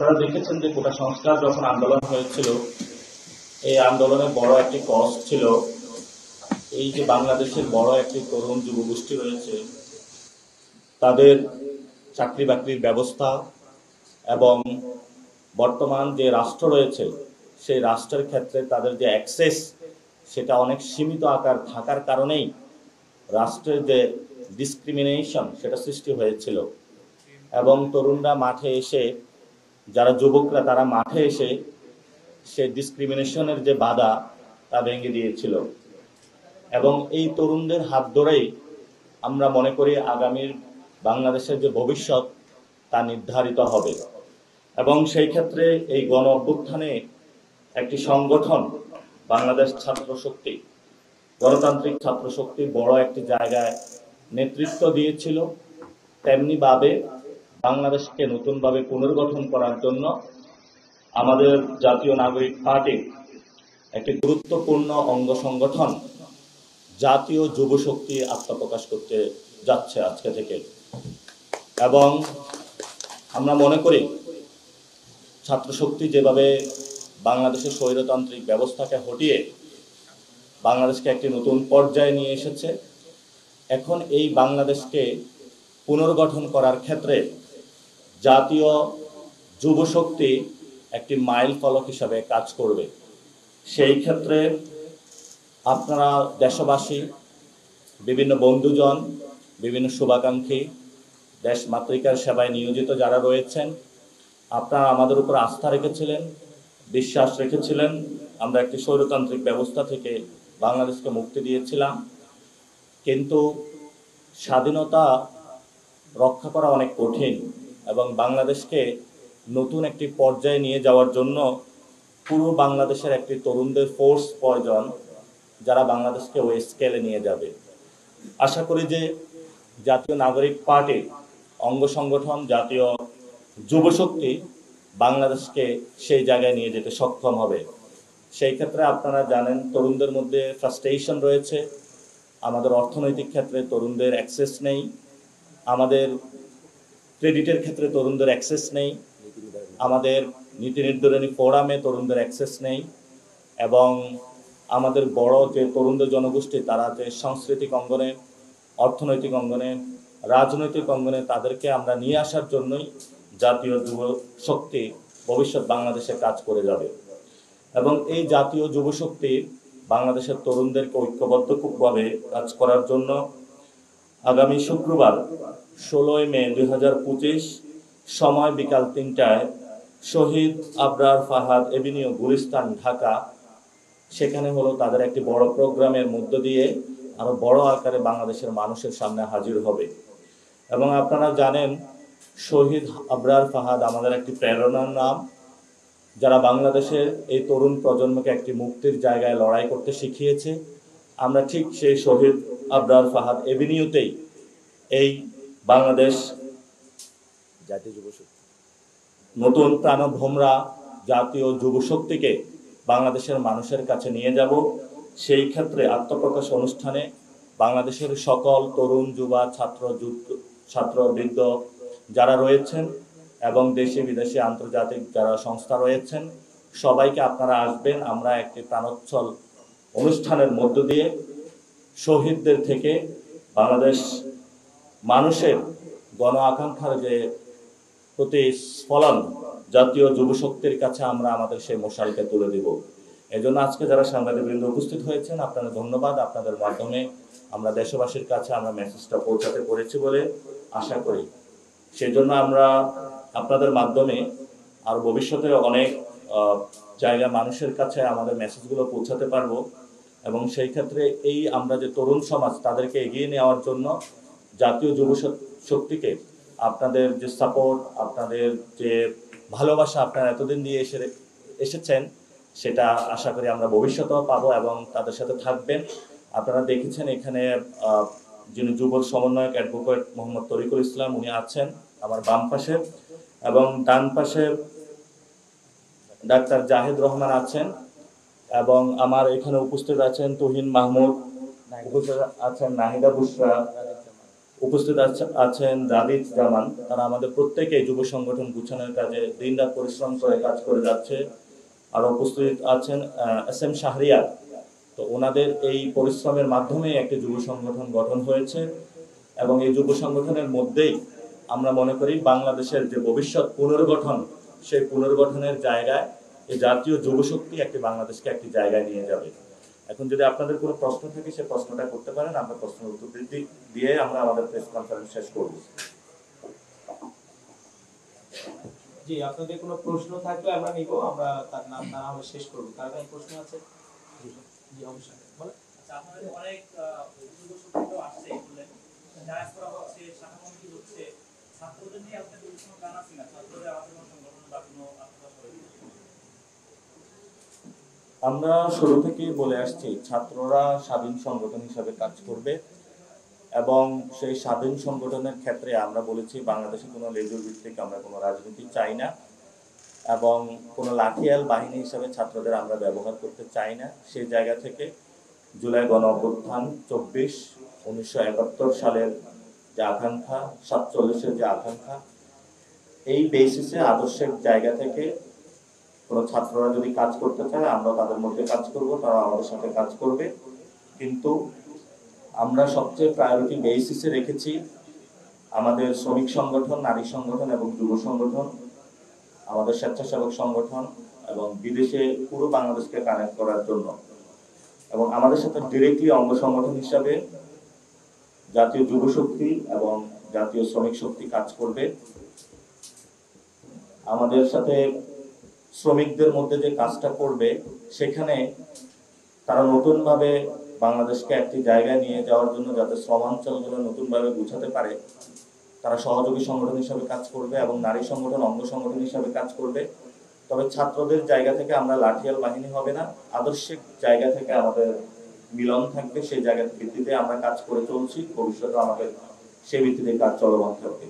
আপনারা দেখেছেন যে কোটা সংস্কার যখন আন্দোলন হয়েছিল, এই আন্দোলনের বড় একটি কজ ছিল এই যে বাংলাদেশের বড় একটি তরুণ যুবগোষ্ঠী রয়েছে, তাদের চাকরি বাকরির ব্যবস্থা এবং বর্তমান যে রাষ্ট্র রয়েছে সেই রাষ্ট্রের ক্ষেত্রে তাদের যে অ্যাক্সেস সেটা অনেক সীমিত আকার থাকার কারণেই রাষ্ট্রের যে ডিসক্রিমিনেশন সেটা সৃষ্টি হয়েছিল। এবং তরুণরা মাঠে এসে, যারা যুবকরা তারা মাঠে এসে সে ডিসক্রিমিনেশনের যে বাধা তা ভেঙে দিয়েছিল। এবং এই তরুণদের হাত ধরেই আমরা মনে করি আগামীর বাংলাদেশের যে ভবিষ্যৎ তা নির্ধারিত হবে। এবং সেই ক্ষেত্রে এই গণ অভ্যুত্থানে একটি সংগঠন বাংলাদেশ ছাত্র শক্তি, গণতান্ত্রিক ছাত্র শক্তি বড় একটি জায়গায় নেতৃত্ব দিয়েছিল। তেমনিভাবে বাংলাদেশকে নতুনভাবে পুনর্গঠন করার জন্য আমাদের জাতীয় নাগরিক পার্টির একটি গুরুত্বপূর্ণ অঙ্গ সংগঠন জাতীয় যুব শক্তি আত্মপ্রকাশ করতে যাচ্ছে আজকে থেকে। এবং আমরা মনে করি ছাত্র শক্তি যেভাবে বাংলাদেশের স্বৈরতান্ত্রিক ব্যবস্থাকে হটিয়ে বাংলাদেশকে একটি নতুন পর্যায়ে নিয়ে এসেছে, এখন এই বাংলাদেশকে পুনর্গঠন করার ক্ষেত্রে জাতীয় যুব শক্তি একটি মাইল ফলক হিসাবে কাজ করবে। সেই ক্ষেত্রে আপনারা দেশবাসী, বিভিন্ন বন্ধুজন, বিভিন্ন শুভাকাঙ্ক্ষী, দেশ মাতৃকার সেবায় নিয়োজিত যারা রয়েছেন, আপনারা আমাদের উপর আস্থা রেখেছিলেন, বিশ্বাস রেখেছিলেন। আমরা একটি স্বৈরতান্ত্রিক ব্যবস্থা থেকে বাংলাদেশকে মুক্তি দিয়েছিলাম, কিন্তু স্বাধীনতা রক্ষা করা অনেক কঠিন এবং বাংলাদেশকে নতুন একটি পর্যায়ে নিয়ে যাওয়ার জন্য পুরো বাংলাদেশের একটি তরুণদের ফোর্স প্রয়োজন, যারা বাংলাদেশকে ওই স্কেলে নিয়ে যাবে। আশা করি যে জাতীয় নাগরিক পার্টির অঙ্গ সংগঠন জাতীয় যুব শক্তি বাংলাদেশকে সেই জায়গায় নিয়ে যেতে সক্ষম হবে। সেই ক্ষেত্রে আপনারা জানেন তরুণদের মধ্যে ফ্রাস্ট্রেশন রয়েছে, আমাদের অর্থনৈতিক ক্ষেত্রে তরুণদের অ্যাক্সেস নেই, আমাদের ক্রেডিটের ক্ষেত্রে তরুণদের অ্যাক্সেস নেই, আমাদের নীতি নির্ধারণী ফোরামে তরুণদের অ্যাক্সেস নেই, এবং আমাদের বড় যে তরুণদের জনগোষ্ঠী তারা যে সাংস্কৃতিক অঙ্গনে, অর্থনৈতিক অঙ্গনে, রাজনৈতিক অঙ্গনে তাদেরকে আমরা নিয়ে আসার জন্যই জাতীয় যুব শক্তি ভবিষ্যৎ বাংলাদেশে কাজ করে যাবে। এবং এই জাতীয় যুব শক্তি বাংলাদেশের তরুণদেরকে ঐক্যবদ্ধভাবে কাজ করার জন্য আগামী শুক্রবার 16 মে 2025 সময় বিকাল 3টায় শহীদ আবরার ফাহাদ এভিনিউ, গুলিস্তান, ঢাকা, সেখানে হলো তাদের একটি বড় প্রোগ্রামের মধ্য দিয়ে আরো বড় আকারে বাংলাদেশের মানুষের সামনে হাজির হবে। এবং আপনারা জানেন শহীদ আবরার ফাহাদ আমাদের একটি প্রেরণার নাম, যারা বাংলাদেশের এই তরুণ প্রজন্মকে একটি মুক্তির জায়গায় লড়াই করতে শিখিয়েছে। আমরা ঠিক সেই শহীদ আবরার ফাহাদ এভিনিউতেই এই বাংলাদেশ জাতীয় যুব শক্তি নতুন প্রাণভোমরা জাতীয় যুব শক্তিকে বাংলাদেশের মানুষের কাছে নিয়ে যাব। সেই ক্ষেত্রে আত্মপ্রকাশ অনুষ্ঠানে বাংলাদেশের সকল তরুণ, যুবা, ছাত্রবৃন্দ যারা রয়েছেন এবং দেশে বিদেশে আন্তর্জাতিক যারা সংস্থা রয়েছেন সবাইকে আপনারা আসবেন। আমরা একটি প্রাণোচ্ছল অনুষ্ঠানের মধ্য দিয়ে শহীদদের থেকে বাংলাদেশ মানুষের গণ আকাঙ্ক্ষার যে প্রতিফলন জাতীয় যুব শক্তির কাছে আমরা আমাদের সেই মশালকে তুলে দিব। এজন্য আজকে যারা সাংবাদিকবৃন্দ উপস্থিত হয়েছেন আপনাদের ধন্যবাদ। আপনাদের মাধ্যমে আমরা দেশবাসীর কাছে আমরা মেসেজটা পৌঁছাতে পেরেছি বলে আশা করি। সেজন্য আমরা আপনাদের মাধ্যমে আর ভবিষ্যতে অনেক জায়গায় মানুষের কাছে আমাদের মেসেজগুলো পৌঁছাতে পারবো। এবং সেই ক্ষেত্রে এই আমরা যে তরুণ সমাজ তাদেরকে এগিয়ে নেওয়ার জন্য জাতীয় যুব শক্তিকে আপনাদের যে সাপোর্ট, আপনাদের যে ভালোবাসা আপনারা এতদিন দিয়ে এসেছেন সেটা আশা করি আমরা ভবিষ্যতেও পাবো এবং তাদের সাথে থাকবেন। আপনারা দেখেছেন এখানে যিনি যুব সমন্বয়ক অ্যাডভোকেট মোহাম্মদ তরিকুল ইসলাম উনি আছেন আমার বাম পাশে, এবং ডান পাশে ডাক্তার জাহিদ রহমান আছেন, এবং আমার এখানে উপস্থিত আছেন তুহিন মাহমুদ, উপস্থিত আছেন নাহিদা বুশরা, উপস্থিত আছেন রাদিত জামান, তারা আমাদের প্রত্যেকেই যুব সংগঠন গুছানোর কাজে দিনরাত পরিশ্রম করে কাজ করে যাচ্ছে। আর উপস্থিত আছেন SM শাহরিয়ার। তো ওনাদের এই পরিশ্রমের মাধ্যমে একটি যুব সংগঠন গঠন হয়েছে এবং এই যুব সংগঠনের মধ্যেই আমরা মনে করি বাংলাদেশের যে ভবিষ্যৎ পুনর্গঠন, সেই পুনর্গঠনের জায়গায় এই জাতীয় যুবশক্তি একটি বাংলাদেশকে একটি জায়গায় নিয়ে যাবে। এখন যদি আপনাদের কোনো প্রশ্ন থাকে সে প্রশ্নটা করতে পারেন, আমরা প্রশ্নের উত্তর দিয়ে আমরা আমাদের প্রেস কনফারেন্স শেষ করব। জি, আপনাদের কোনো প্রশ্ন থাকলে আমরা নিব, আমরা তার নাম না আমরা শেষ করব। কার কোনো প্রশ্ন আছে? জি অবশ্যই বলেন। আচ্ছা, আপনাদের অনেক যুবশক্তি আসছে বললেন, ডায়াসপোরা হচ্ছে, শাখামন্ত্রী হচ্ছে, ছাত্রদের নিয়ে আপনাদের কোনো গান আছে না? ছাত্রদের আমাদের কোনো সংগঠন বা কোনো আত্মবাস করে? আমরা শুরু থেকেই বলে আসছি ছাত্ররা স্বাধীন সংগঠন হিসাবে কাজ করবে এবং সেই স্বাধীন সংগঠনের ক্ষেত্রে আমরা বলেছি বাংলাদেশে কোনো লেজুর ভিত্তিক আমরা কোনো রাজনীতি চাই না এবং কোনো লাঠিয়াল বাহিনী হিসাবে ছাত্রদের আমরা ব্যবহার করতে চাই না। সেই জায়গা থেকে জুলাই গণ অভ্যুত্থান 24, 1971 সালের যে আকাঙ্ক্ষা, 47-এর যে আকাঙ্ক্ষা, এই বেসিসে আদর্শের জায়গা থেকে কোনো ছাত্ররা যদি কাজ করতে চায় আমরা তাদের মধ্যে কাজ করব, তারা আমাদের সাথে কাজ করবে। কিন্তু আমরা সবচেয়ে প্রায়োরিটি বেসিসে রেখেছি আমাদের শ্রমিক সংগঠন, নারী সংগঠন এবং যুব সংগঠন, আমাদের স্বেচ্ছাসেবক সংগঠন এবং বিদেশে পুরো বাংলাদেশকে কানেক্ট করার জন্য। এবং আমাদের সাথে ডিরেক্টলি অঙ্গ সংগঠন হিসাবে জাতীয় যুব শক্তি এবং জাতীয় শ্রমিক শক্তি কাজ করবে। আমাদের সাথে শ্রমিকদের মধ্যে যে কাজটা করবে সেখানে তারা নতুনভাবে বাংলাদেশকে একটি জায়গায় নিয়ে যাওয়ার জন্য যাতে শ্রমাঞ্চলগুলো নতুনভাবে গুছাতে পারে তারা সহযোগী সংগঠন হিসাবে কাজ করবে এবং নারী সংগঠন অঙ্গ সংগঠন হিসাবে কাজ করবে। তবে ছাত্রদের জায়গা থেকে আমরা লাঠিয়াল বাহিনী হবে না, আদর্শিক জায়গা থেকে আমাদের মিলন থাকবে। সেই জায়গার ভিত্তিতে আমরা কাজ করে চলছি, ভবিষ্যতে আমাদের সেই ভিত্তিতে কাজ চলমান থাকবে।